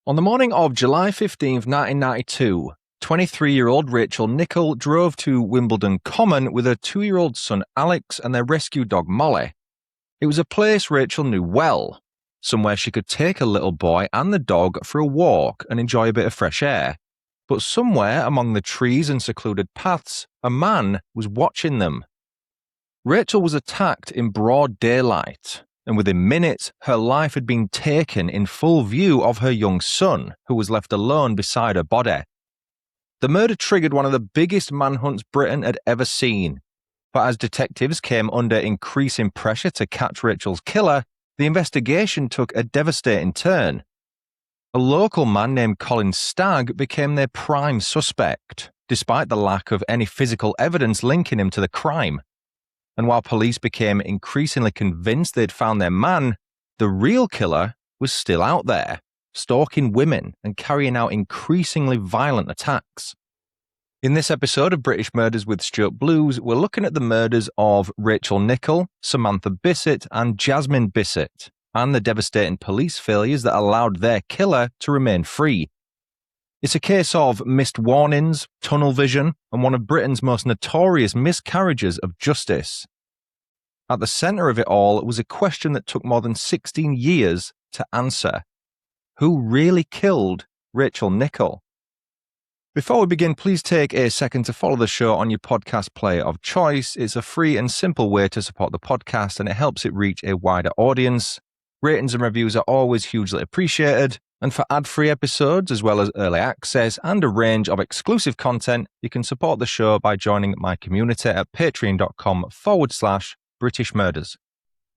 On the morning of July 15th, 1992, 23-year-old Rachel Nickell drove to Wimbledon Common with her 2-year-old son Alex and their rescue dog Molly. It was a place Rachel knew well, somewhere she could take her little boy and the dog for a walk and enjoy a bit of fresh air. But somewhere among the trees and secluded paths, a man was watching them. Rachel was attacked in broad daylight, and within minutes, her life had been taken in full view of her young son, who was left alone beside her body. The murder triggered one of the biggest manhunts Britain had ever seen, but as detectives came under increasing pressure to catch Rachel's killer, the investigation took a devastating turn. A local man named Colin Stagg became their prime suspect, despite the lack of any physical evidence linking him to the crime. And while police became increasingly convinced they'd found their man, the real killer was still out there, stalking women and carrying out increasingly violent attacks. In this episode of British Murders with Stuart Blues, we're looking at the murders of Rachel Nickell, Samantha Bissett and Jasmine Bissett, and the devastating police failures that allowed their killer to remain free. It's a case of missed warnings, tunnel vision, and one of Britain's most notorious miscarriages of justice. At the centre of it all was a question that took more than 16 years to answer. Who really killed Rachel Nickell? Before we begin, please take a second to follow the show on your podcast player of choice. It's a free and simple way to support the podcast, and it helps it reach a wider audience. Ratings and reviews are always hugely appreciated. And for ad-free episodes, as well as early access and a range of exclusive content, you can support the show by joining my community at patreon.com/British Murders.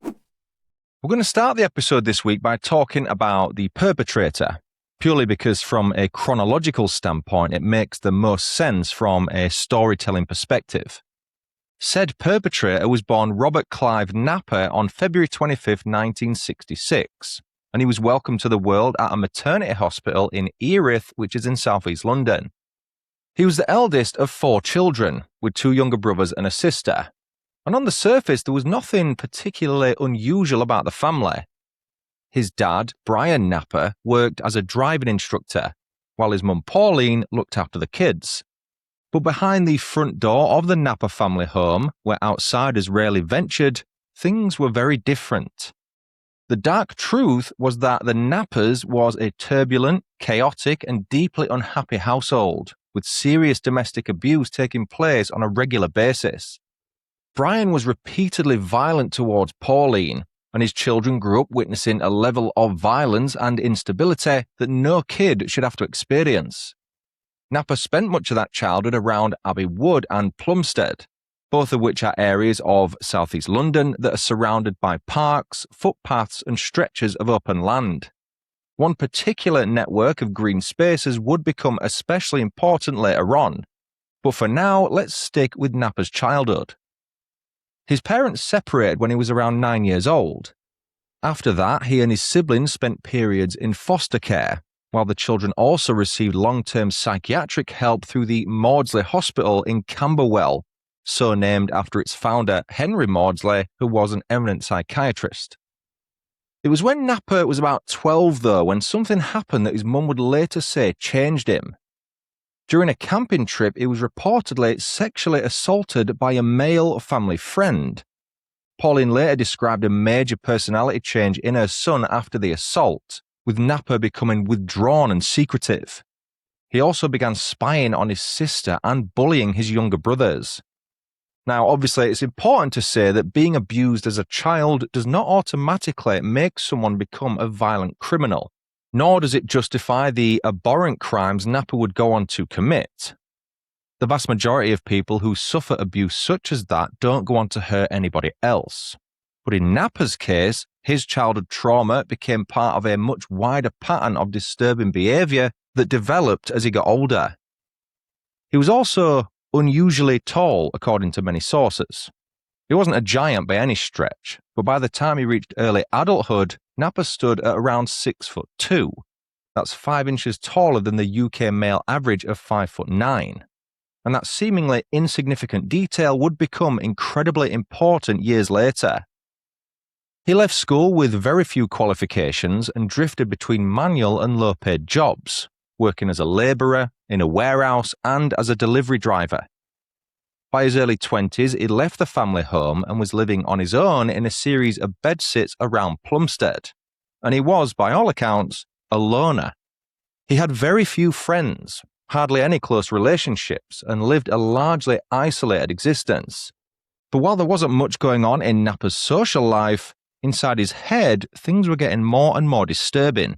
We're going to start the episode this week by talking about the perpetrator, purely because from a chronological standpoint, it makes the most sense from a storytelling perspective. Said perpetrator was born Robert Clive Napper on February 25, 1966. And he was welcomed to the world at a maternity hospital in Erith, which is in southeast London. He was the eldest of 4 children, with 2 younger brothers and a sister. And on the surface, there was nothing particularly unusual about the family. His dad, Brian Napper, worked as a driving instructor, while his mum Pauline looked after the kids. But behind the front door of the Napper family home, where outsiders rarely ventured, things were very different. The dark truth was that the Nappers was a turbulent, chaotic, and deeply unhappy household, with serious domestic abuse taking place on a regular basis. Brian was repeatedly violent towards Pauline, and his children grew up witnessing a level of violence and instability that no kid should have to experience. Napper spent much of that childhood around Abbey Wood and Plumstead, both of which are areas of southeast London that are surrounded by parks, footpaths and stretches of open land. One particular network of green spaces would become especially important later on, but for now let's stick with Napper's childhood. His parents separated when he was around 9 years old. After that, he and his siblings spent periods in foster care, while the children also received long-term psychiatric help through the Maudsley Hospital in Camberwell, so named after its founder, Henry Maudsley, who was an eminent psychiatrist. It was when Napper was about 12, though, when something happened that his mum would later say changed him. During a camping trip, he was reportedly sexually assaulted by a male family friend. Pauline later described a major personality change in her son after the assault, with Napper becoming withdrawn and secretive. He also began spying on his sister and bullying his younger brothers. Now, obviously, it's important to say that being abused as a child does not automatically make someone become a violent criminal, nor does it justify the abhorrent crimes Napper would go on to commit. The vast majority of people who suffer abuse such as that don't go on to hurt anybody else. But in Napper's case, his childhood trauma became part of a much wider pattern of disturbing behaviour that developed as he got older. He was also unusually tall, according to many sources. He wasn't a giant by any stretch, but by the time he reached early adulthood, Napper stood at around 6'2". That's 5 inches taller than the UK male average of 5'9". And that seemingly insignificant detail would become incredibly important years later. He left school with very few qualifications and drifted between manual and low-paid jobs, working as a labourer, in a warehouse, and as a delivery driver. By his early 20s, he left the family home and was living on his own in a series of bedsits around Plumstead, and he was, by all accounts, a loner. He had very few friends, hardly any close relationships, and lived a largely isolated existence. But while there wasn't much going on in Napper's social life, inside his head, things were getting more and more disturbing.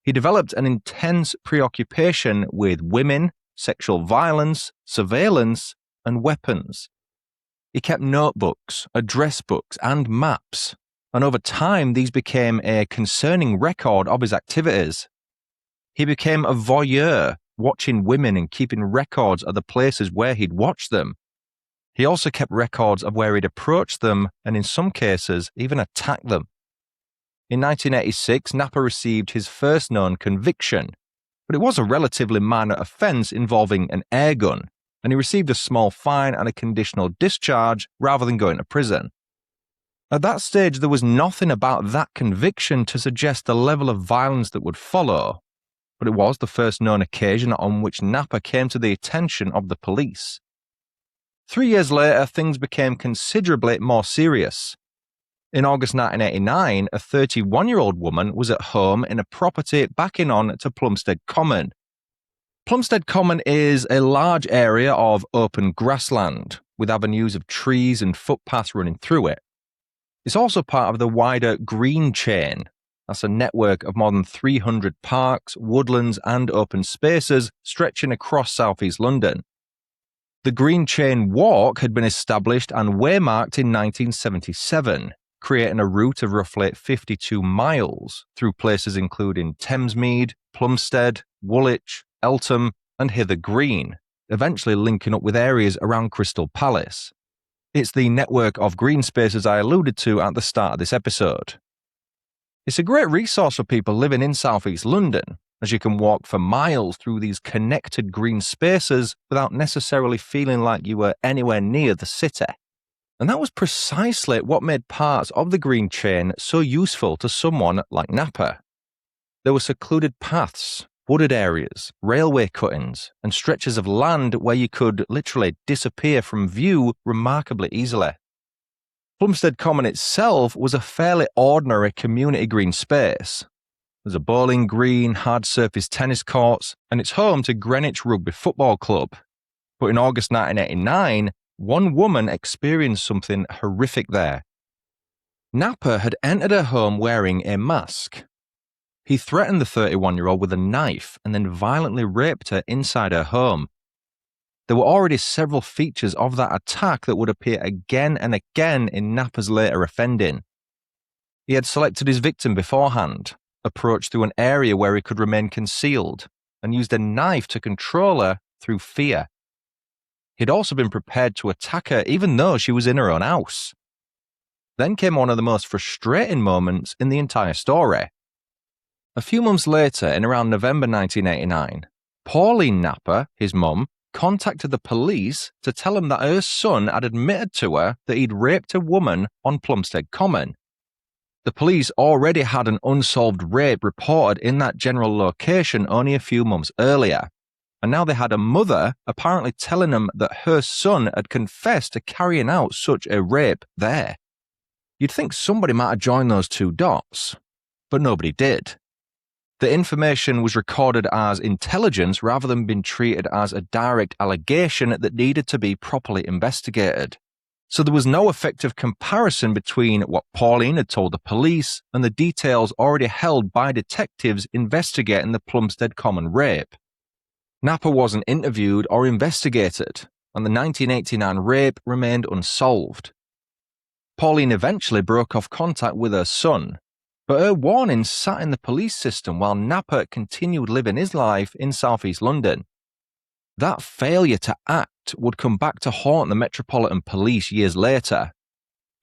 He developed an intense preoccupation with women, sexual violence, surveillance, and weapons. He kept notebooks, address books, and maps, and over time these became a concerning record of his activities. He became a voyeur, watching women and keeping records of the places where he'd watched them. He also kept records of where he'd approached them and in some cases even attacked them. In 1986, Napper received his first known conviction, but it was a relatively minor offence involving an air gun, and he received a small fine and a conditional discharge rather than going to prison. At that stage, there was nothing about that conviction to suggest the level of violence that would follow, but it was the first known occasion on which Napper came to the attention of the police. 3 years later, things became considerably more serious. In August 1989, a 31-year-old woman was at home in a property backing on to Plumstead Common. Plumstead Common is a large area of open grassland, with avenues of trees and footpaths running through it. It's also part of the wider Green Chain. That's a network of more than 300 parks, woodlands, and open spaces stretching across southeast London. The Green Chain Walk had been established and waymarked in 1977, creating a route of roughly 52 miles through places including Thamesmead, Plumstead, Woolwich, Eltham, and Hither Green, eventually linking up with areas around Crystal Palace. It's the network of green spaces I alluded to at the start of this episode. It's a great resource for people living in southeast London, as you can walk for miles through these connected green spaces without necessarily feeling like you were anywhere near the city. And that was precisely what made parts of the Green Chain so useful to someone like Napper. There were secluded paths, wooded areas, railway cuttings, and stretches of land where you could literally disappear from view remarkably easily. Plumstead Common itself was a fairly ordinary community green space. There's a bowling green, hard-surface tennis courts, and it's home to Greenwich Rugby Football Club. But in August 1989, one woman experienced something horrific there. Napper had entered her home wearing a mask. He threatened the 31-year-old with a knife and then violently raped her inside her home. There were already several features of that attack that would appear again and again in Napper's later offending. He had selected his victim beforehand, approached through an area where he could remain concealed, and used a knife to control her through fear. He'd also been prepared to attack her even though she was in her own house. Then came one of the most frustrating moments in the entire story. A few months later, in around November 1989, Pauline Napper, his mum, contacted the police to tell them that her son had admitted to her that he'd raped a woman on Plumstead Common. The police already had an unsolved rape reported in that general location only a few months earlier, and now they had a mother apparently telling them that her son had confessed to carrying out such a rape there. You'd think somebody might have joined those two dots, but nobody did. The information was recorded as intelligence rather than being treated as a direct allegation that needed to be properly investigated. So there was no effective comparison between what Pauline had told the police and the details already held by detectives investigating the Plumstead Common rape. Napper wasn't interviewed or investigated, and the 1989 rape remained unsolved. Pauline eventually broke off contact with her son, but her warning sat in the police system while Napper continued living his life in southeast London. That failure to act would come back to haunt the Metropolitan Police years later,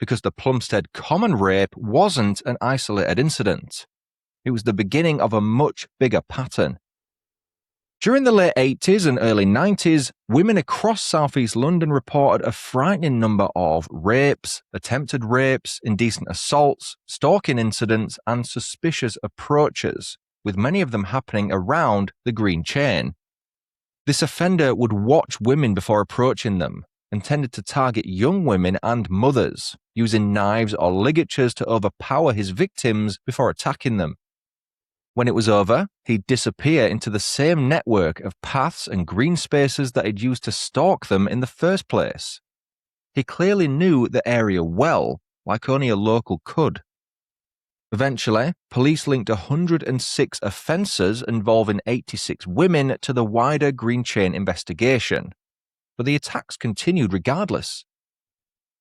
because the Plumstead Common rape wasn't an isolated incident. It was the beginning of a much bigger pattern. During the late 80s and early 90s, women across southeast London reported a frightening number of rapes, attempted rapes, indecent assaults, stalking incidents, and suspicious approaches, with many of them happening around the green chain. This offender would watch women before approaching them and tended to target young women and mothers, using knives or ligatures to overpower his victims before attacking them. When it was over, he'd disappear into the same network of paths and green spaces that he'd used to stalk them in the first place. He clearly knew the area well, like only a local could. Eventually, police linked 106 offences involving 86 women to the wider green chain investigation, but the attacks continued regardless.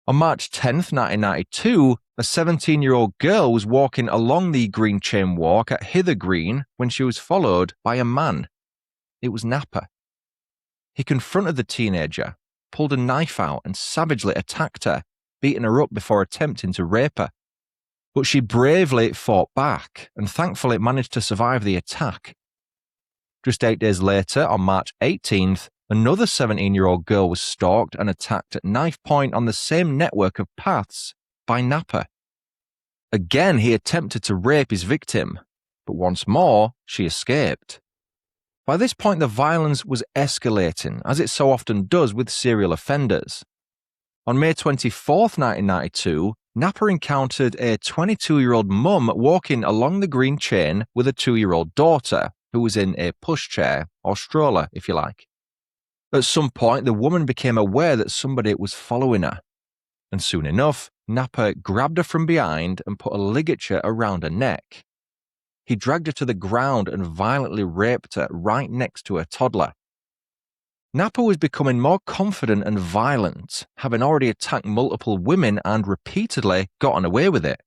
On March 10, 1992, a 17-year-old girl was walking along the green chain walk at Hither Green when she was followed by a man. It was Napa. He confronted the teenager, pulled a knife out and savagely attacked her, beating her up before attempting to rape her. But she bravely fought back and thankfully managed to survive the attack. Just 8 days later, on March 18th, another 17-year-old girl was stalked and attacked at knife point on the same network of paths by Napa. Again, he attempted to rape his victim, but once more, she escaped. By this point, the violence was escalating, as it so often does with serial offenders. On May 24th, 1992, Napa encountered a 22-year-old mum walking along the green chain with a 2-year-old daughter, who was in a pushchair, or stroller, if you like. At some point, the woman became aware that somebody was following her, and soon enough, Napa grabbed her from behind and put a ligature around her neck. He dragged her to the ground and violently raped her right next to her toddler. Napa was becoming more confident and violent, having already attacked multiple women and repeatedly gotten away with it.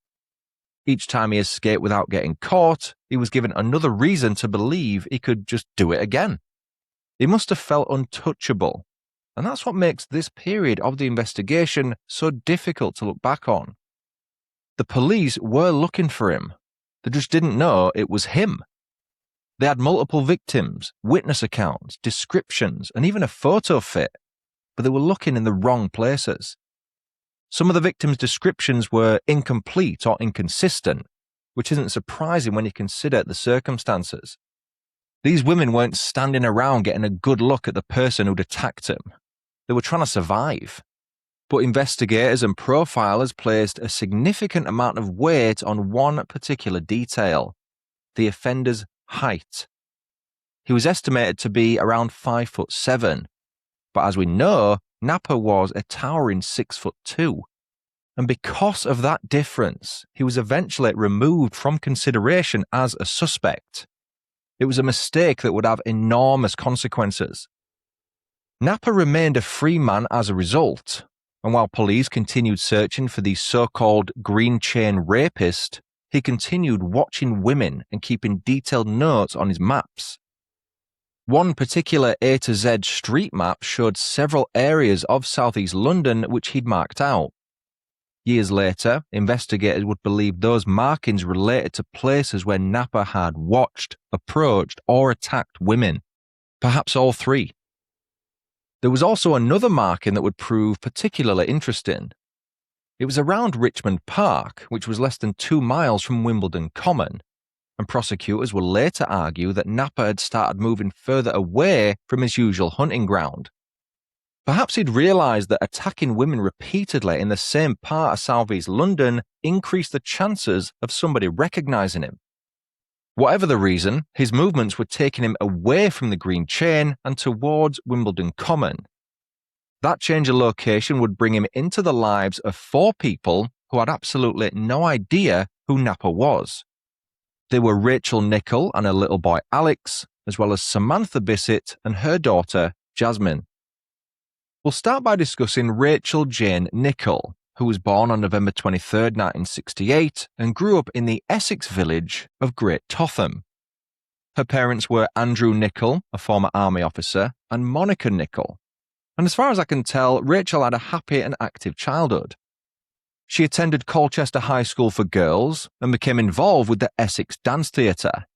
Each time he escaped without getting caught, he was given another reason to believe he could just do it again. He must have felt untouchable, and that's what makes this period of the investigation so difficult to look back on. The police were looking for him, they just didn't know it was him. They had multiple victims, witness accounts, descriptions, and even a photo fit, but they were looking in the wrong places. Some of the victims' descriptions were incomplete or inconsistent, which isn't surprising when you consider the circumstances. These women weren't standing around getting a good look at the person who'd attacked them. They were trying to survive. But investigators and profilers placed a significant amount of weight on one particular detail: the offender's height. He was estimated to be around 5'7", but as we know, Napa was a towering 6'2", and because of that difference, he was eventually removed from consideration as a suspect. It was a mistake that would have enormous consequences. Napa remained a free man as a result, and while police continued searching for the so-called green chain rapist, he continued watching women and keeping detailed notes on his maps. One particular A to Z street map showed several areas of southeast London which he'd marked out. Years later, investigators would believe those markings related to places where Napa had watched, approached, or attacked women, perhaps all three. There was also another marking that would prove particularly interesting. It was around Richmond Park, which was less than 2 miles from Wimbledon Common, and prosecutors will later argue that Napa had started moving further away from his usual hunting ground. Perhaps he'd realised that attacking women repeatedly in the same part of southeast London increased the chances of somebody recognising him. Whatever the reason, his movements were taking him away from the green chain and towards Wimbledon Common. That change of location would bring him into the lives of 4 people who had absolutely no idea who Napa was. They were Rachel Nickell and her little boy Alex, as well as Samantha Bissett and her daughter Jasmine. We'll start by discussing Rachel Jane Nickell, who was born on November 23, 1968, and grew up in the Essex village of Great Totham. Her parents were Andrew Nickell, a former army officer, and Monica Nickell. And as far as I can tell, Rachel had a happy and active childhood. She attended Colchester High School for Girls and became involved with the Essex Dance Theatre.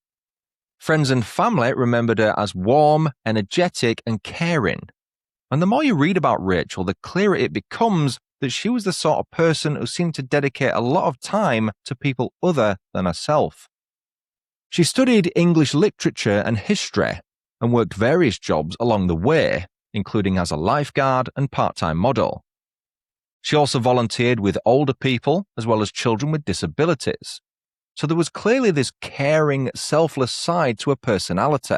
Friends and family remembered her as warm, energetic, and caring. And the more you read about Rachel, the clearer it becomes that she was the sort of person who seemed to dedicate a lot of time to people other than herself. She studied English literature and history and worked various jobs along the way, including as a lifeguard and part-time model. She also volunteered with older people as well as children with disabilities. So there was clearly this caring, selfless side to her personality.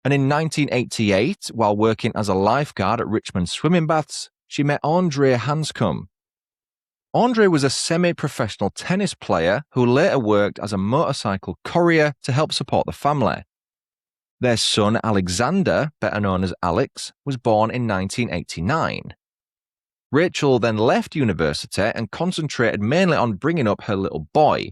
And in 1988, while working as a lifeguard at Richmond swimming baths, she met Andre Hanscom. Andre was a semi-professional tennis player who later worked as a motorcycle courier to help support the family. Their son Alexander, better known as Alex, was born in 1989. Rachel then left university and concentrated mainly on bringing up her little boy.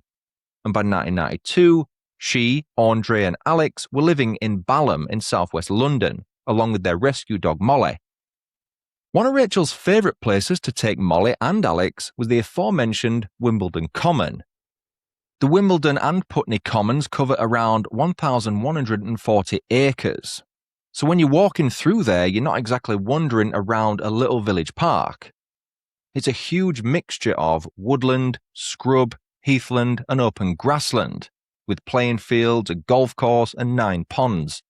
And by 1992, she, Andre and Alex were living in Balham in southwest London, along with their rescue dog Molly. One of Rachel's favourite places to take Molly and Alex was the aforementioned Wimbledon Common. The Wimbledon and Putney Commons cover around 1,140 acres. So when you're walking through there, you're not exactly wandering around a little village park. It's a huge mixture of woodland, scrub, heathland and open grassland, with playing fields, a golf course and 9 ponds.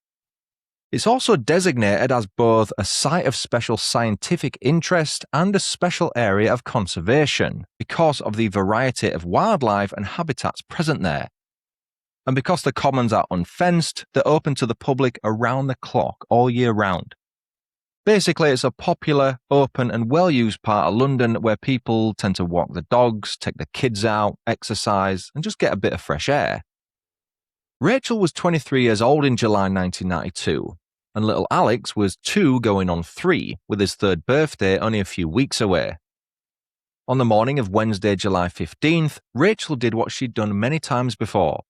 It's also designated as both a site of special scientific interest and a special area of conservation because of the variety of wildlife and habitats present there. And because the commons are unfenced, they're open to the public around the clock all year round. Basically, it's a popular, open and well-used part of London where people tend to walk the dogs, take the kids out, exercise and just get a bit of fresh air. Rachel was 23 years old in July 1992, and little Alex was 2 going on 3, with his 3rd birthday only a few weeks away. On the morning of Wednesday, July 15th, Rachel did what she'd done many times before.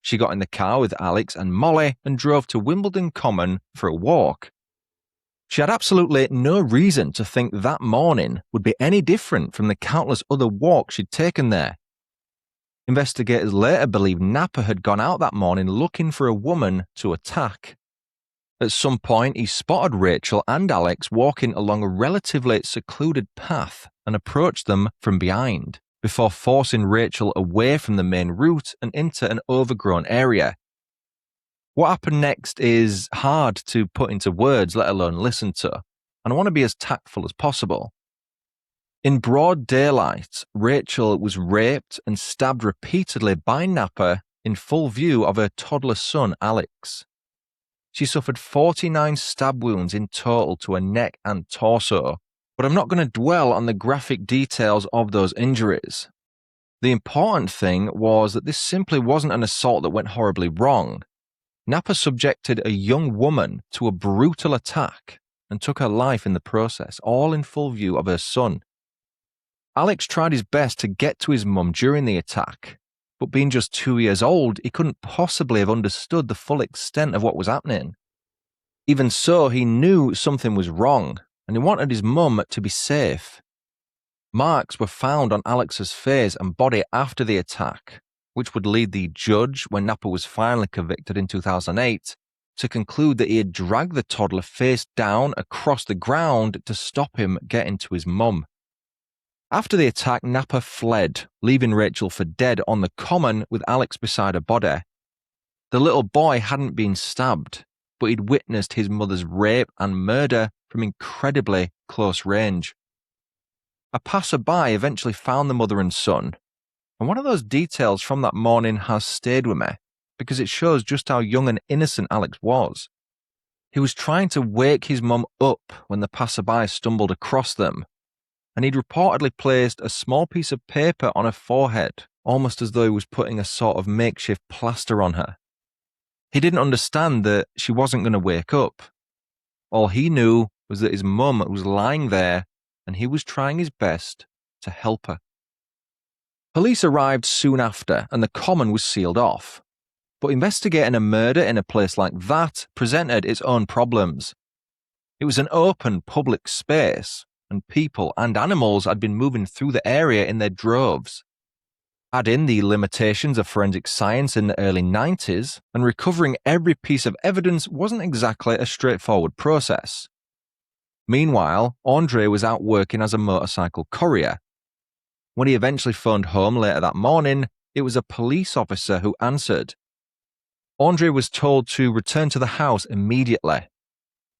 She got in the car with Alex and Molly and drove to Wimbledon Common for a walk. She had absolutely no reason to think that morning would be any different from the countless other walks she'd taken there. Investigators later believe Napper had gone out that morning looking for a woman to attack. At some point, he spotted Rachel and Alex walking along a relatively secluded path and approached them from behind, before forcing Rachel away from the main route and into an overgrown area. What happened next is hard to put into words, let alone listen to, and I want to be as tactful as possible. In broad daylight, Rachel was raped and stabbed repeatedly by Napper in full view of her toddler son, Alex. She suffered 49 stab wounds in total to her neck and torso, but I'm not going to dwell on the graphic details of those injuries. The important thing was that this simply wasn't an assault that went horribly wrong. Napper subjected a young woman to a brutal attack and took her life in the process, all in full view of her son. Alex tried his best to get to his mum during the attack, but being just 2 years old, he couldn't possibly have understood the full extent of what was happening. Even so, he knew something was wrong, and he wanted his mum to be safe. Marks were found on Alex's face and body after the attack, which would lead the judge, when Napper was finally convicted in 2008, to conclude that he had dragged the toddler face down across the ground to stop him getting to his mum. After the attack, Napper fled, leaving Rachel for dead on the common with Alex beside her body. The little boy hadn't been stabbed, but he'd witnessed his mother's rape and murder from incredibly close range. A passerby eventually found the mother and son, and one of those details from that morning has stayed with me because it shows just how young and innocent Alex was. He was trying to wake his mum up when the passerby stumbled across them, and he'd reportedly placed a small piece of paper on her forehead, almost as though he was putting a sort of makeshift plaster on her. He didn't understand that she wasn't going to wake up. All he knew was that his mum was lying there and he was trying his best to help her. Police arrived soon after and the common was sealed off. But investigating a murder in a place like that presented its own problems. It was an open public space, and people and animals had been moving through the area in their droves. Add in the limitations of forensic science in the early 90s, and recovering every piece of evidence wasn't exactly a straightforward process. Meanwhile, Andre was out working as a motorcycle courier. When he eventually phoned home later that morning, it was a police officer who answered. Andre was told to return to the house immediately.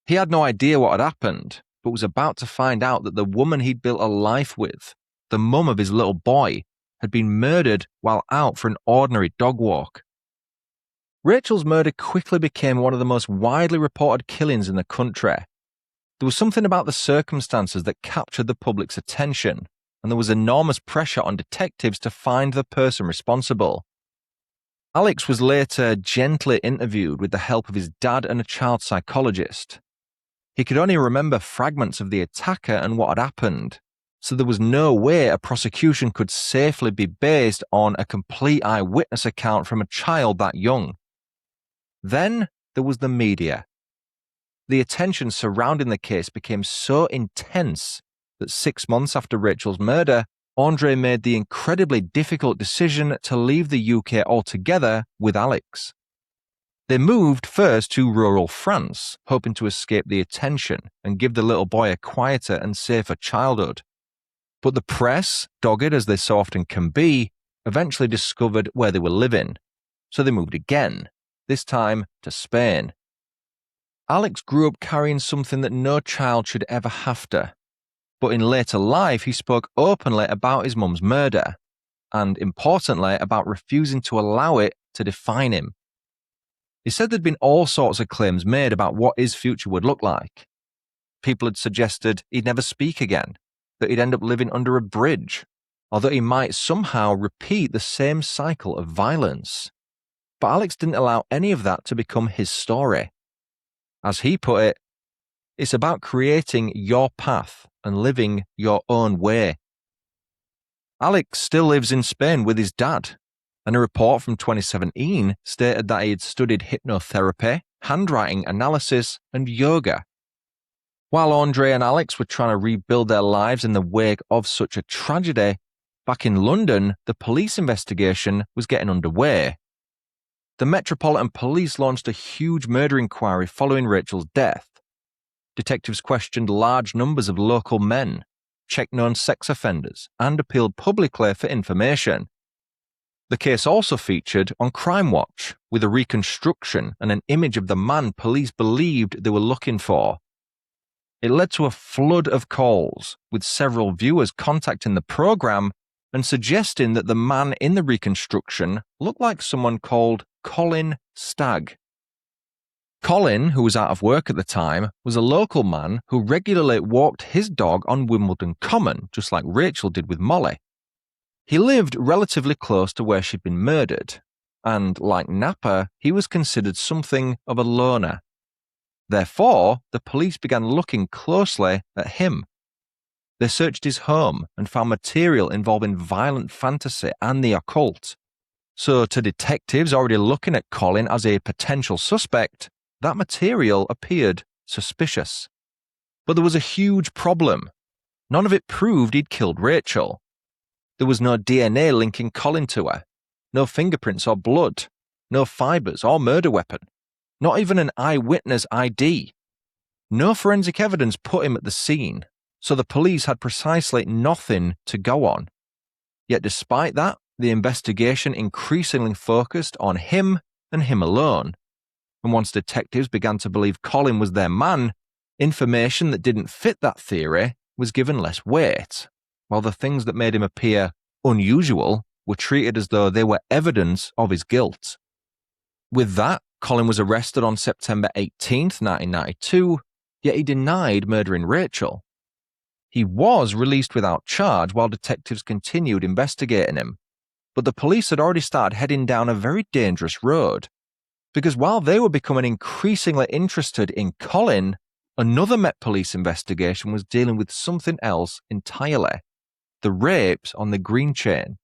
He had no idea what had happened, but was about to find out that the woman he'd built a life with, the mum of his little boy, had been murdered while out for an ordinary dog walk. Rachel's murder quickly became one of the most widely reported killings in the country. There was something about the circumstances that captured the public's attention, and there was enormous pressure on detectives to find the person responsible. Alex was later gently interviewed with the help of his dad and a child psychologist. He could only remember fragments of the attacker and what had happened, so there was no way a prosecution could safely be based on a complete eyewitness account from a child that young. Then there was the media. The attention surrounding the case became so intense that 6 months after Rachel's murder, Andre made the incredibly difficult decision to leave the UK altogether with Alex. They moved first to rural France, hoping to escape the attention and give the little boy a quieter and safer childhood. But the press, dogged as they so often can be, eventually discovered where they were living, so they moved again, this time to Spain. Alex grew up carrying something that no child should ever have to, but in later life he spoke openly about his mum's murder, and importantly about refusing to allow it to define him. He said there'd been all sorts of claims made about what his future would look like. People had suggested he'd never speak again, that he'd end up living under a bridge, or that he might somehow repeat the same cycle of violence. But Alex didn't allow any of that to become his story. As he put it, it's about creating your path and living your own way. Alex still lives in Spain with his dad, and a report from 2017 stated that he had studied hypnotherapy, handwriting analysis, and yoga. While Andre and Alex were trying to rebuild their lives in the wake of such a tragedy, back in London, the police investigation was getting underway. The Metropolitan Police launched a huge murder inquiry following Rachel's death. Detectives questioned large numbers of local men, checked known sex offenders, and appealed publicly for information. The case also featured on Crime Watch, with a reconstruction and an image of the man police believed they were looking for. It led to a flood of calls, with several viewers contacting the program and suggesting that the man in the reconstruction looked like someone called Colin Stagg. Colin, who was out of work at the time, was a local man who regularly walked his dog on Wimbledon Common, just like Rachel did with Molly. He lived relatively close to where she'd been murdered, and like Napa, he was considered something of a loner. Therefore, the police began looking closely at him. They searched his home and found material involving violent fantasy and the occult. So to detectives already looking at Colin as a potential suspect, that material appeared suspicious. But there was a huge problem. None of it proved he'd killed Rachel. There was no DNA linking Colin to her, no fingerprints or blood, no fibers or murder weapon, not even an eyewitness ID. No forensic evidence put him at the scene, so the police had precisely nothing to go on. Yet despite that, the investigation increasingly focused on him and him alone. And once detectives began to believe Colin was their man, information that didn't fit that theory was given less weight, while the things that made him appear unusual were treated as though they were evidence of his guilt. With that, Colin was arrested on September 18, 1992, yet he denied murdering Rachel. He was released without charge while detectives continued investigating him, but the police had already started heading down a very dangerous road, because while they were becoming increasingly interested in Colin, another Met Police investigation was dealing with something else entirely: the rapes on the Green Chain.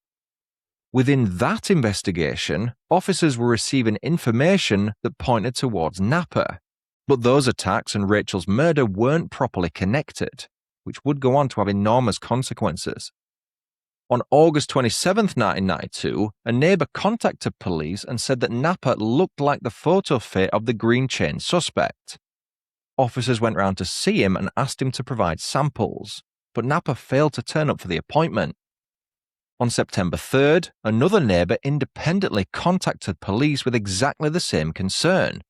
Within that investigation, officers were receiving information that pointed towards Napa, but those attacks and Rachel's murder weren't properly connected, which would go on to have enormous consequences. On August 27, 1992, a neighbour contacted police and said that Napper looked like the photo fit of the green chain suspect. Officers went round to see him and asked him to provide samples, but Napper failed to turn up for the appointment. On September 3rd, another neighbour independently contacted police with exactly the same concern.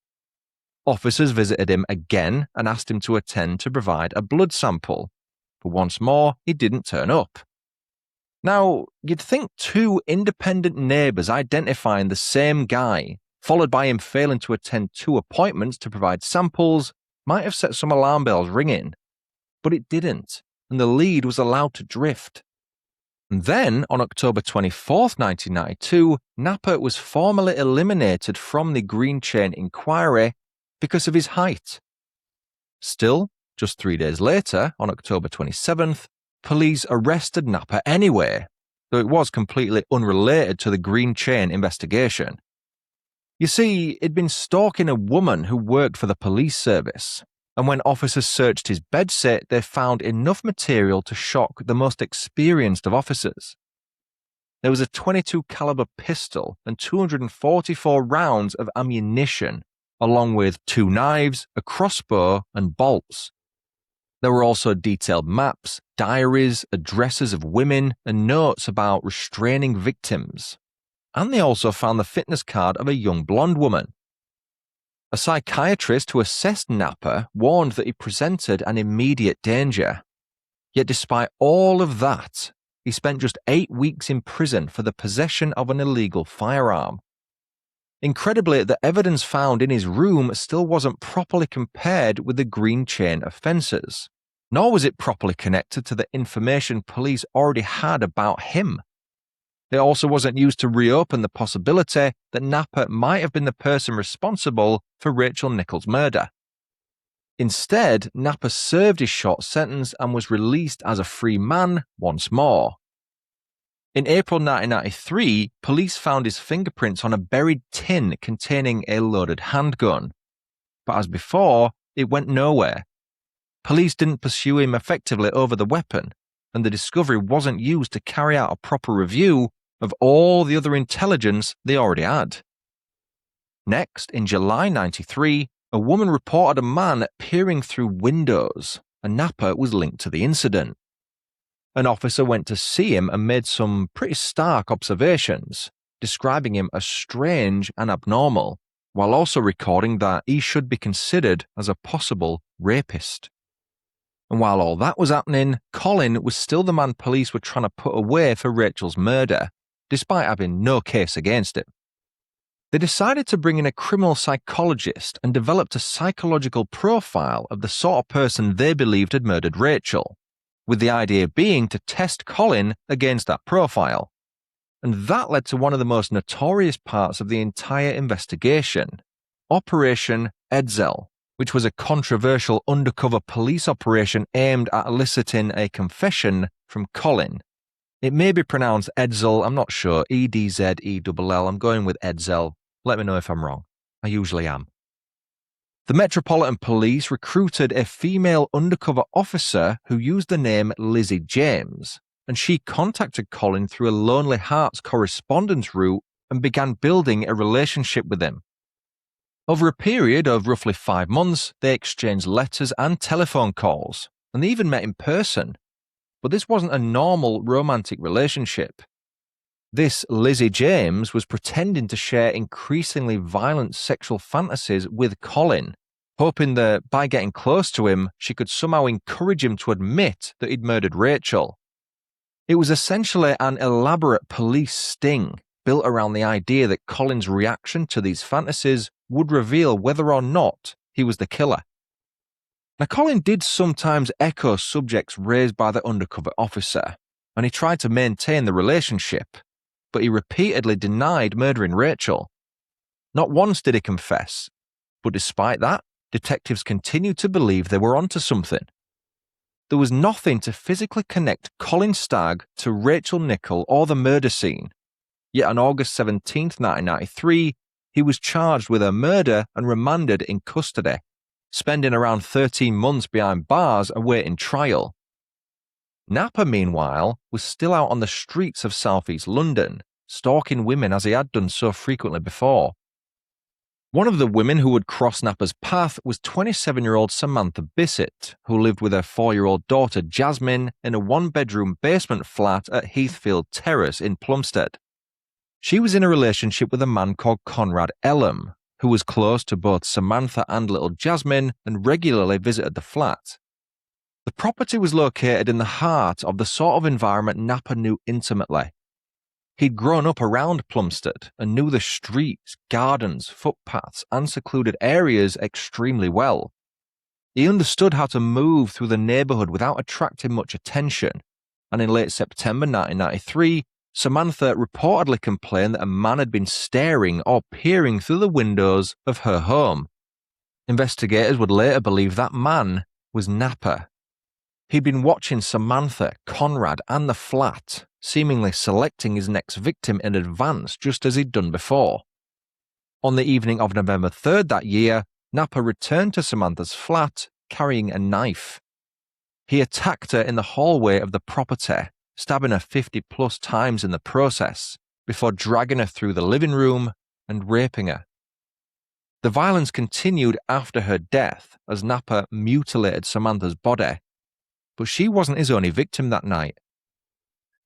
Officers visited him again and asked him to attend to provide a blood sample, but once more he didn't turn up. Now, you'd think two independent neighbours identifying the same guy, followed by him failing to attend two appointments to provide samples, might have set some alarm bells ringing, but it didn't, and the lead was allowed to drift. And then, on October 24, 1992, Napper was formally eliminated from the Green Chain inquiry because of his height. Still, just 3 days later, on October 27th, police arrested Napper anyway, though it was completely unrelated to the Green Chain investigation. You see, he'd been stalking a woman who worked for the police service, and when officers searched his bedsit, they found enough material to shock the most experienced of officers. There was a .22 caliber pistol and 244 rounds of ammunition, along with 2 knives, a crossbow, and bolts. There were also detailed maps, diaries, addresses of women, and notes about restraining victims. And they also found the fitness card of a young blonde woman. A psychiatrist who assessed Napper warned that he presented an immediate danger. Yet despite all of that, he spent just 8 weeks in prison for the possession of an illegal firearm. Incredibly, the evidence found in his room still wasn't properly compared with the Green Chain offences, nor was it properly connected to the information police already had about him. It also wasn't used to reopen the possibility that Napper might have been the person responsible for Rachel Nickell's murder. Instead, Napper served his short sentence and was released as a free man once more. In April 1993, police found his fingerprints on a buried tin containing a loaded handgun. But as before, it went nowhere. Police didn't pursue him effectively over the weapon, and the discovery wasn't used to carry out a proper review of all the other intelligence they already had. Next, in July 1993, a woman reported a man peering through windows, and Napper was linked to the incident. An officer went to see him and made some pretty stark observations, describing him as strange and abnormal, while also recording that he should be considered as a possible rapist. And while all that was happening, Colin was still the man police were trying to put away for Rachel's murder, despite having no case against him. They decided to bring in a criminal psychologist and developed a psychological profile of the sort of person they believed had murdered Rachel, with the idea being to test Colin against that profile. And that led to one of the most notorious parts of the entire investigation, Operation Edzell, which was a controversial undercover police operation aimed at eliciting a confession from Colin. It may be pronounced Edzell, I'm not sure, E-D-Z-E-L-L, I'm going with Edzell. Let me know if I'm wrong. I usually am. The Metropolitan Police recruited a female undercover officer who used the name Lizzie James, and she contacted Colin through a Lonely Hearts correspondence route and began building a relationship with him. Over a period of roughly 5 months, they exchanged letters and telephone calls, and they even met in person. But this wasn't a normal romantic relationship. This Lizzie James was pretending to share increasingly violent sexual fantasies with Colin, hoping that by getting close to him, she could somehow encourage him to admit that he'd murdered Rachel. It was essentially an elaborate police sting built around the idea that Colin's reaction to these fantasies would reveal whether or not he was the killer. Now, Colin did sometimes echo subjects raised by the undercover officer, and he tried to maintain the relationship, but he repeatedly denied murdering Rachel. Not once did he confess, but despite that, detectives continued to believe they were onto something. There was nothing to physically connect Colin Stagg to Rachel Nickell or the murder scene, yet on August 17, 1993, he was charged with a murder and remanded in custody, spending around 13 months behind bars awaiting trial. Napper, meanwhile, was still out on the streets of southeast London, stalking women as he had done so frequently before. One of the women who would cross Napper's path was 27-year-old Samantha Bissett, who lived with her 4-year-old daughter Jasmine in a one-bedroom basement flat at Heathfield Terrace in Plumstead. She was in a relationship with a man called Conrad Ellum, who was close to both Samantha and little Jasmine and regularly visited the flat. The property was located in the heart of the sort of environment Napper knew intimately. He'd grown up around Plumstead and knew the streets, gardens, footpaths, and secluded areas extremely well. He understood how to move through the neighbourhood without attracting much attention, and in late September 1993, Samantha reportedly complained that a man had been staring or peering through the windows of her home. Investigators would later believe that man was Napper. He'd been watching Samantha, Conrad, and the flat, seemingly selecting his next victim in advance just as he'd done before. On the evening of November 3rd that year, Napper returned to Samantha's flat carrying a knife. He attacked her in the hallway of the property, stabbing her 50+ times in the process, before dragging her through the living room and raping her. The violence continued after her death as Napper mutilated Samantha's body, but she wasn't his only victim that night.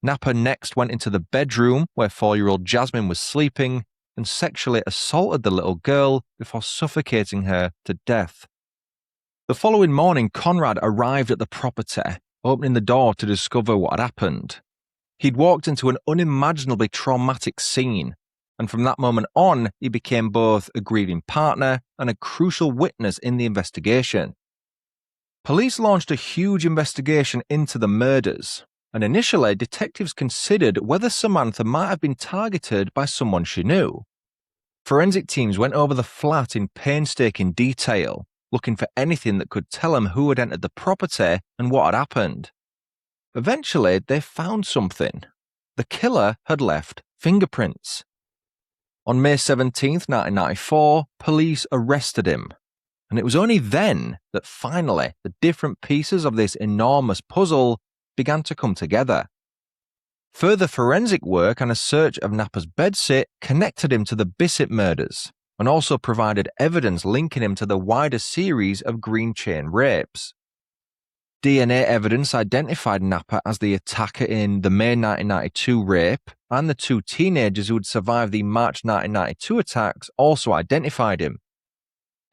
Napper next went into the bedroom where 4-year-old Jasmine was sleeping and sexually assaulted the little girl before suffocating her to death. The following morning, Conrad arrived at the property, opening the door to discover what had happened. He'd walked into an unimaginably traumatic scene, and from that moment on, he became both a grieving partner and a crucial witness in the investigation. Police launched a huge investigation into the murders, and initially detectives considered whether Samantha might have been targeted by someone she knew. Forensic teams went over the flat in painstaking detail, looking for anything that could tell them who had entered the property and what had happened. Eventually, they found something. The killer had left fingerprints. On May 17, 1994, police arrested him. And it was only then that finally the different pieces of this enormous puzzle began to come together. Further forensic work and a search of Napper's bedsit connected him to the Bissett murders and also provided evidence linking him to the wider series of green chain rapes. DNA evidence identified Napper as the attacker in the May 1992 rape, and the 2 teenagers who had survived the March 1992 attacks also identified him.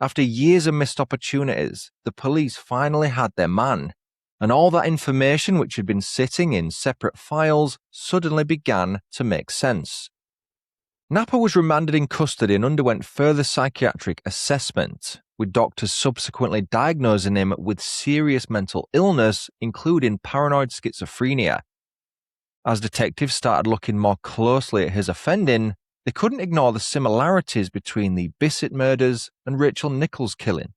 After years of missed opportunities, the police finally had their man, and all that information which had been sitting in separate files suddenly began to make sense. Napper was remanded in custody and underwent further psychiatric assessment, with doctors subsequently diagnosing him with serious mental illness, including paranoid schizophrenia. As detectives started looking more closely at his offending, they couldn't ignore the similarities between the Bissett murders and Rachel Nickell's killing.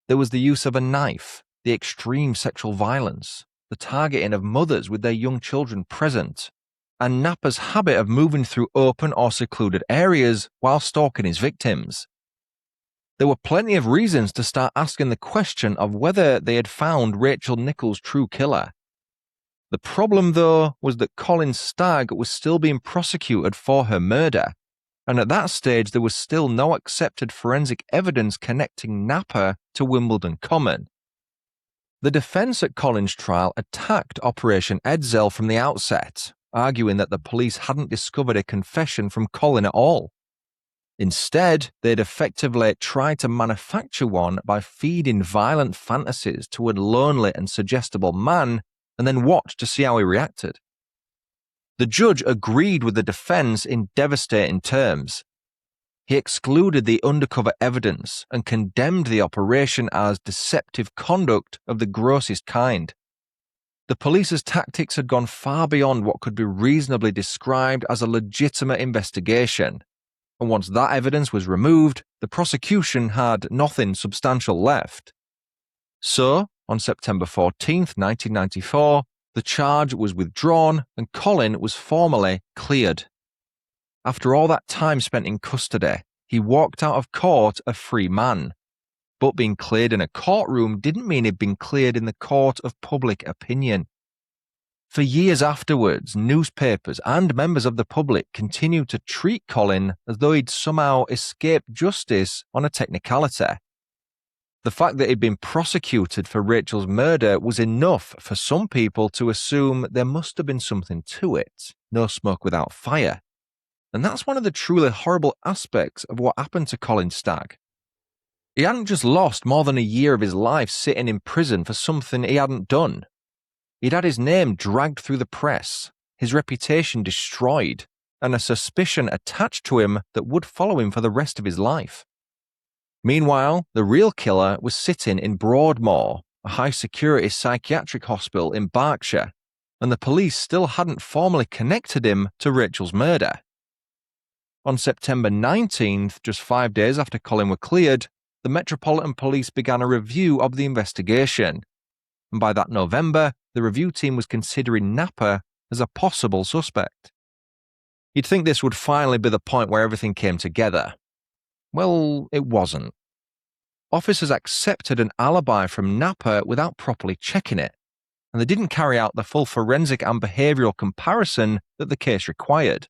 There was the use of a knife, the extreme sexual violence, the targeting of mothers with their young children present, and Napper's habit of moving through open or secluded areas while stalking his victims. There were plenty of reasons to start asking the question of whether they had found Rachel Nickell's true killer. The problem, though, was that Colin Stagg was still being prosecuted for her murder, and at that stage there was still no accepted forensic evidence connecting Napper to Wimbledon Common. The defence at Colin's trial attacked Operation Edzell from the outset, arguing that the police hadn't discovered a confession from Colin at all. Instead, they'd effectively tried to manufacture one by feeding violent fantasies to a lonely and suggestible man and then watch to see how he reacted. The judge agreed with the defence in devastating terms. He excluded the undercover evidence and condemned the operation as deceptive conduct of the grossest kind. The police's tactics had gone far beyond what could be reasonably described as a legitimate investigation, and once that evidence was removed, the prosecution had nothing substantial left. So, on September 14, 1994, the charge was withdrawn and Colin was formally cleared. After all that time spent in custody, he walked out of court a free man. But being cleared in a courtroom didn't mean he'd been cleared in the court of public opinion. For years afterwards, newspapers and members of the public continued to treat Colin as though he'd somehow escaped justice on a technicality. The fact that he'd been prosecuted for Rachel's murder was enough for some people to assume there must have been something to it, no smoke without fire. And that's one of the truly horrible aspects of what happened to Colin Stagg. He hadn't just lost more than a year of his life sitting in prison for something he hadn't done. He'd had his name dragged through the press, his reputation destroyed, and a suspicion attached to him that would follow him for the rest of his life. Meanwhile, the real killer was sitting in Broadmoor, a high-security psychiatric hospital in Berkshire, and the police still hadn't formally connected him to Rachel's murder. On September 19th, just 5 days after Colin was cleared, the Metropolitan Police began a review of the investigation, and by that November, the review team was considering Napa as a possible suspect. You'd think this would finally be the point where everything came together. Well, it wasn't. Officers accepted an alibi from Napa without properly checking it, and they didn't carry out the full forensic and behavioural comparison that the case required.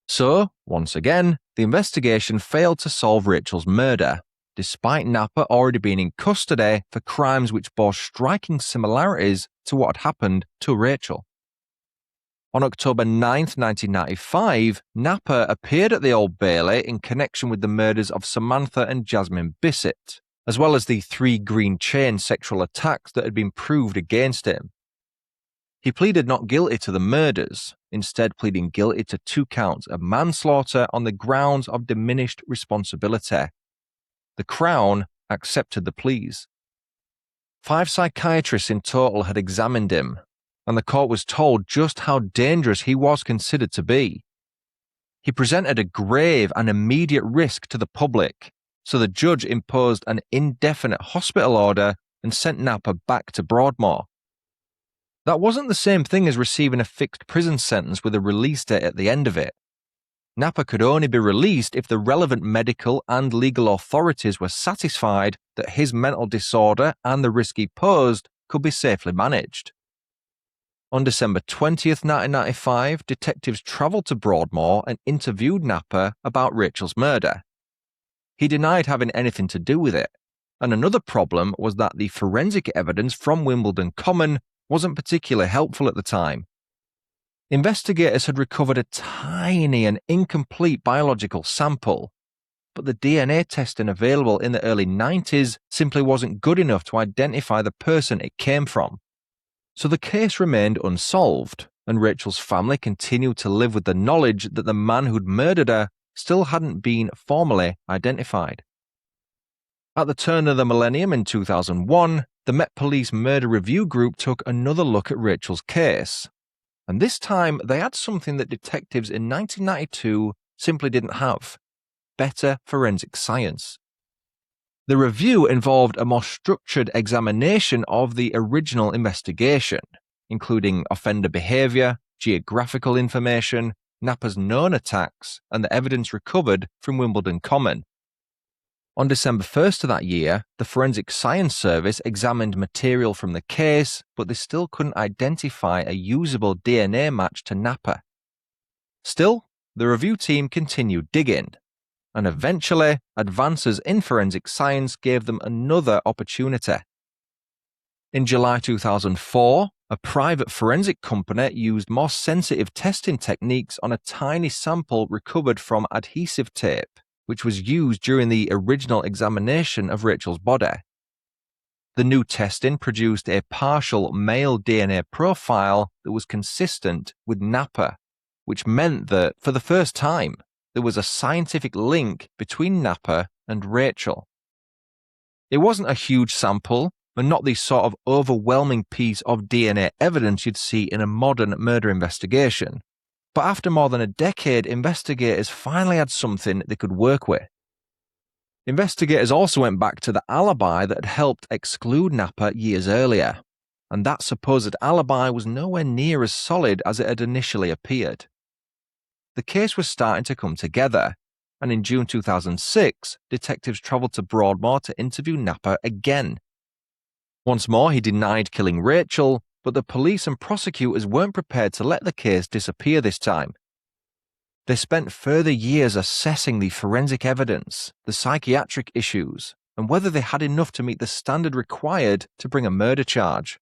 So, once again, the investigation failed to solve Rachel's murder, despite Napa already being in custody for crimes which bore striking similarities to what had happened to Rachel. On October 9, 1995, Napa appeared at the Old Bailey in connection with the murders of Samantha and Jasmine Bissett, as well as the 3 green chain sexual attacks that had been proved against him. He pleaded not guilty to the murders, instead pleading guilty to 2 counts of manslaughter on the grounds of diminished responsibility. The Crown accepted the pleas. 5 psychiatrists in total had examined him, and the court was told just how dangerous he was considered to be. He presented a grave and immediate risk to the public, so the judge imposed an indefinite hospital order and sent Napa back to Broadmoor. That wasn't the same thing as receiving a fixed prison sentence with a release date at the end of it. Napa could only be released if the relevant medical and legal authorities were satisfied that his mental disorder and the risk he posed could be safely managed. On December 20th, 1995, detectives travelled to Broadmoor and interviewed Napa about Rachel's murder. He denied having anything to do with it, and another problem was that the forensic evidence from Wimbledon Common wasn't particularly helpful at the time. Investigators had recovered a tiny and incomplete biological sample, but the DNA testing available in the early 90s simply wasn't good enough to identify the person it came from. So the case remained unsolved, and Rachel's family continued to live with the knowledge that the man who'd murdered her still hadn't been formally identified. At the turn of the millennium in 2001, the Met Police Murder Review Group took another look at Rachel's case. And this time, they had something that detectives in 1992 simply didn't have: better forensic science. The review involved a more structured examination of the original investigation, including offender behaviour, geographical information, Napa's known attacks, and the evidence recovered from Wimbledon Common. On December 1st of that year, the Forensic Science Service examined material from the case, but they still couldn't identify a usable DNA match to Napa. Still, the review team continued digging, and eventually, advances in forensic science gave them another opportunity. In July 2004, a private forensic company used more sensitive testing techniques on a tiny sample recovered from adhesive tape, which was used during the original examination of Rachel's body. The new testing produced a partial male DNA profile that was consistent with Napa, which meant that, for the first time, there was a scientific link between Napa and Rachel. It wasn't a huge sample, and not the sort of overwhelming piece of DNA evidence you'd see in a modern murder investigation. But after more than a decade, investigators finally had something they could work with. Investigators also went back to the alibi that had helped exclude Napa years earlier, and that supposed alibi was nowhere near as solid as it had initially appeared. The case was starting to come together, and in June 2006, detectives travelled to Broadmoor to interview Napa again. Once more, he denied killing Rachel, but the police and prosecutors weren't prepared to let the case disappear this time. They spent further years assessing the forensic evidence, the psychiatric issues, and whether they had enough to meet the standard required to bring a murder charge.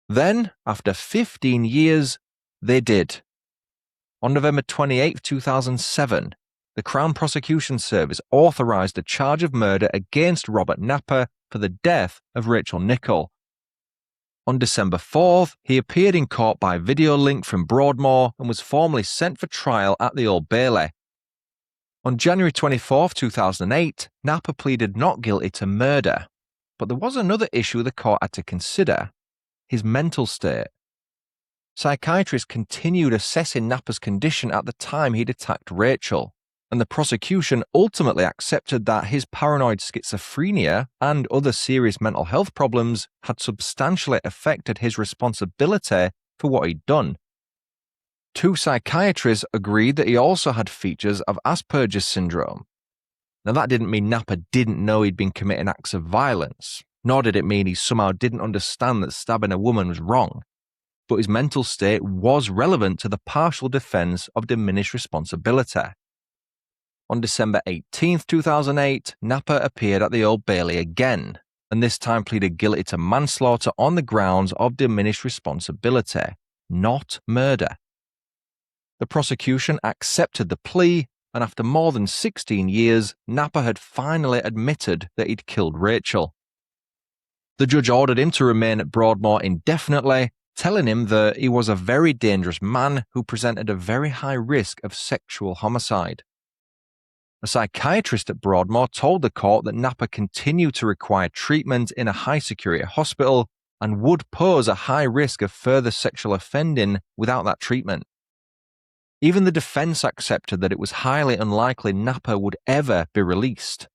Then, after 15 years, they did. On November 28, 2007, the Crown Prosecution Service authorised a charge of murder against Robert Napper for the death of Rachel Nickell. On December 4th, he appeared in court by video link from Broadmoor and was formally sent for trial at the Old Bailey. On January 24, 2008, Napper pleaded not guilty to murder, but there was another issue the court had to consider: his mental state. Psychiatrists continued assessing Napper's condition at the time he'd attacked Rachel, and the prosecution ultimately accepted that his paranoid schizophrenia and other serious mental health problems had substantially affected his responsibility for what he'd done. Two psychiatrists agreed that he also had features of Asperger's syndrome. Now, that didn't mean Napper didn't know he'd been committing acts of violence, nor did it mean he somehow didn't understand that stabbing a woman was wrong. But his mental state was relevant to the partial defense of diminished responsibility. On December 18, 2008, Napper appeared at the Old Bailey again, and this time pleaded guilty to manslaughter on the grounds of diminished responsibility, not murder. The prosecution accepted the plea, and after more than 16 years, Napper had finally admitted that he'd killed Rachel. The judge ordered him to remain at Broadmoor indefinitely, telling him that he was a very dangerous man who presented a very high risk of sexual homicide. A psychiatrist at Broadmoor told the court that Napper continued to require treatment in a high-security hospital and would pose a high risk of further sexual offending without that treatment. Even the defense accepted that it was highly unlikely Napper would ever be released.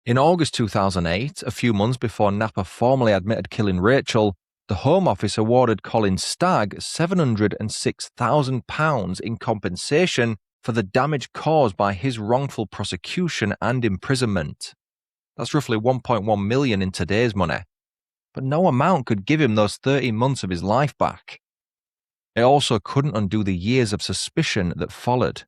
In August 2008, a few months before Napper formally admitted killing Rachel, the Home Office awarded Colin Stagg £706,000 in compensation for the damage caused by his wrongful prosecution and imprisonment. That's roughly $1.1 million in today's money. But no amount could give him those 30 months of his life back. It also couldn't undo the years of suspicion that followed.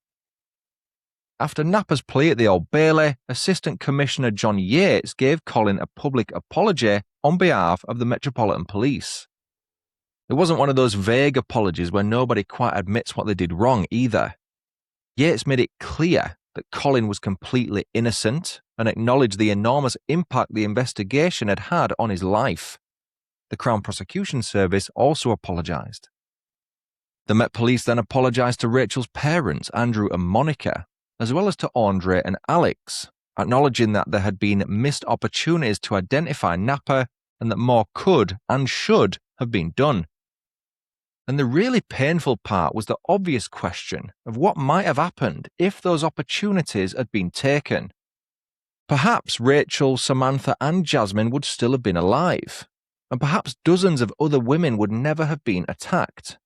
After Napper's plea at the Old Bailey, Assistant Commissioner John Yates gave Colin a public apology on behalf of the Metropolitan Police. It wasn't one of those vague apologies where nobody quite admits what they did wrong either. Yates made it clear that Colin was completely innocent and acknowledged the enormous impact the investigation had had on his life. The Crown Prosecution Service also apologised. The Met Police then apologised to Rachel's parents, Andrew and Monica, as well as to Andre and Alex, acknowledging that there had been missed opportunities to identify Napper and that more could and should have been done. And the really painful part was the obvious question of what might have happened if those opportunities had been taken. Perhaps Rachel, Samantha and Jasmine would still have been alive, and perhaps dozens of other women would never have been attacked.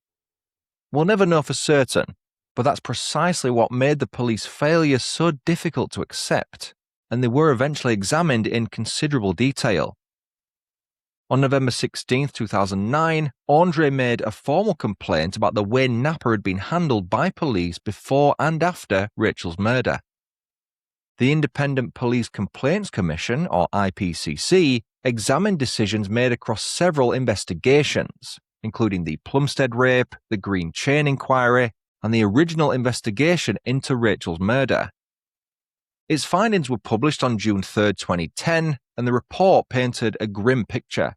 We'll never know for certain, but that's precisely what made the police failure so difficult to accept, and they were eventually examined in considerable detail. On November 16, 2009, Andre made a formal complaint about the way Napper had been handled by police before and after Rachel's murder. The Independent Police Complaints Commission, or IPCC, examined decisions made across several investigations, including the Plumstead rape, the Green Chain inquiry, and the original investigation into Rachel's murder. Its findings were published on June 3, 2010, and the report painted a grim picture.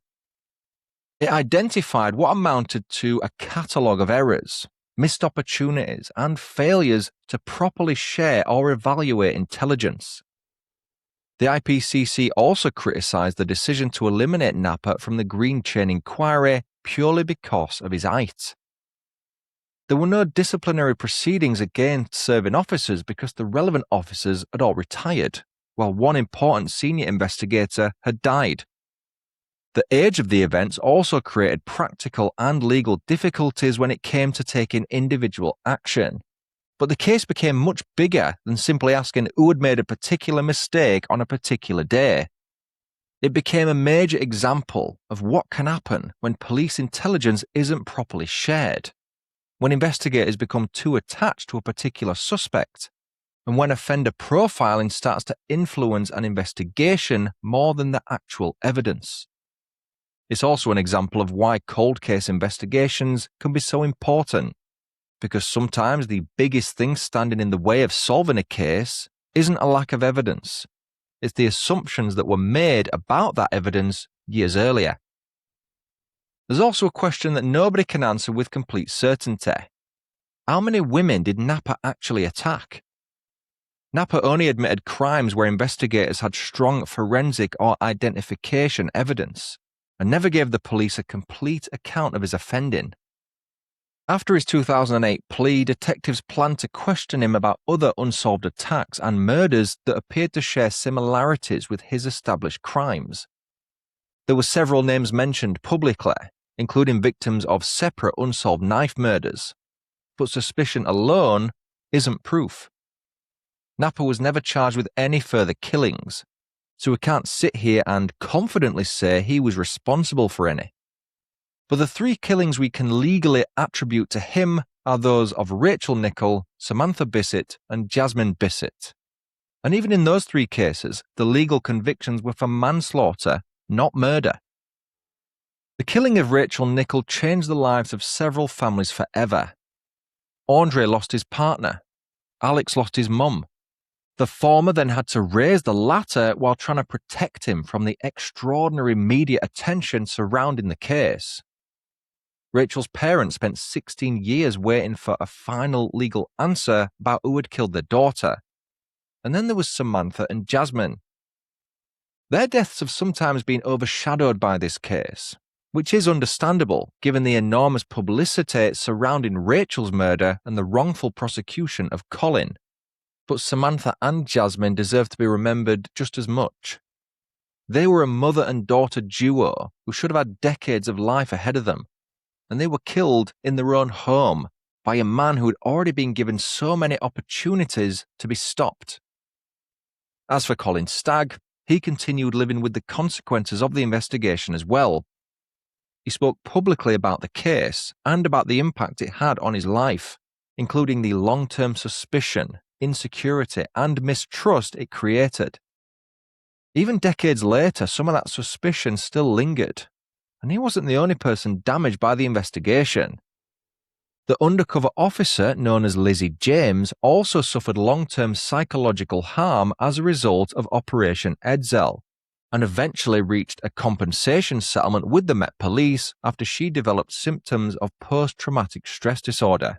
It identified what amounted to a catalogue of errors, missed opportunities, and failures to properly share or evaluate intelligence. The IPCC also criticised the decision to eliminate Napper from the Green Chain inquiry purely because of his height. There were no disciplinary proceedings against serving officers because the relevant officers had all retired, while one important senior investigator had died. The age of the events also created practical and legal difficulties when it came to taking individual action. But the case became much bigger than simply asking who had made a particular mistake on a particular day. It became a major example of what can happen when police intelligence isn't properly shared, when investigators become too attached to a particular suspect, and when offender profiling starts to influence an investigation more than the actual evidence. It's also an example of why cold case investigations can be so important, because sometimes the biggest thing standing in the way of solving a case isn't a lack of evidence. It's the assumptions that were made about that evidence years earlier. There's also a question that nobody can answer with complete certainty. How many women did Napa actually attack? Napa only admitted crimes where investigators had strong forensic or identification evidence, and never gave the police a complete account of his offending. After his 2008 plea, detectives planned to question him about other unsolved attacks and murders that appeared to share similarities with his established crimes. There were several names mentioned publicly, including victims of separate unsolved knife murders, but suspicion alone isn't proof. Napa was never charged with any further killings, so we can't sit here and confidently say he was responsible for any. But the 3 killings we can legally attribute to him are those of Rachel Nickell, Samantha Bissett, and Jasmine Bissett. And even in those 3 cases, the legal convictions were for manslaughter, not murder. The killing of Rachel Nickell changed the lives of several families forever. Andre lost his partner. Alex lost his mum. The former then had to raise the latter while trying to protect him from the extraordinary media attention surrounding the case. Rachel's parents spent 16 years waiting for a final legal answer about who had killed their daughter. And then there was Samantha and Jasmine. Their deaths have sometimes been overshadowed by this case, which is understandable given the enormous publicity surrounding Rachel's murder and the wrongful prosecution of Colin. But Samantha and Jasmine deserve to be remembered just as much. They were a mother and daughter duo who should have had decades of life ahead of them, and they were killed in their own home by a man who had already been given so many opportunities to be stopped. As for Colin Stagg, he continued living with the consequences of the investigation as well. He spoke publicly about the case and about the impact it had on his life, including the long-term suspicion, insecurity, and mistrust it created. Even decades later, some of that suspicion still lingered, and he wasn't the only person damaged by the investigation. The undercover officer, known as Lizzie James, also suffered long-term psychological harm as a result of Operation Edzell, and eventually reached a compensation settlement with the Met Police after she developed symptoms of post-traumatic stress disorder.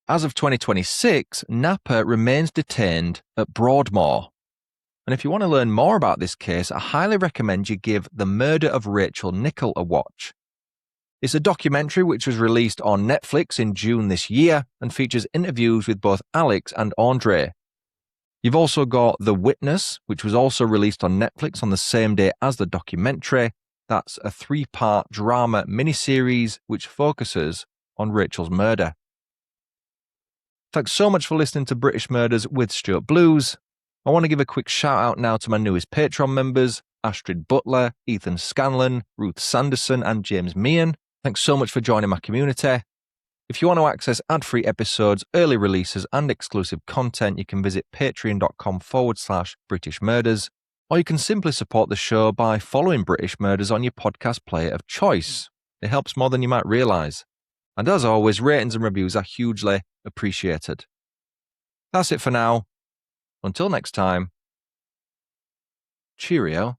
As of 2026, Napa remains detained at Broadmoor. And if you want to learn more about this case, I highly recommend you give The Murder of Rachel Nickell a watch. It's a documentary which was released on Netflix in June this year and features interviews with both Alex and Andre. You've also got The Witness, which was also released on Netflix on the same day as the documentary. That's a 3-part drama miniseries which focuses on Rachel's murder. Thanks so much for listening to British Murders with Stuart Blues. I want to give a quick shout out now to my newest Patreon members, Astrid Butler, Ethan Scanlon, Ruth Sanderson, and James Meehan. Thanks so much for joining my community. If you want to access ad-free episodes, early releases, and exclusive content, you can visit patreon.com/British Murders, or you can simply support the show by following British Murders on your podcast player of choice. It helps more than you might realise. And as always, ratings and reviews are hugely appreciated. That's it for now. Until next time, cheerio.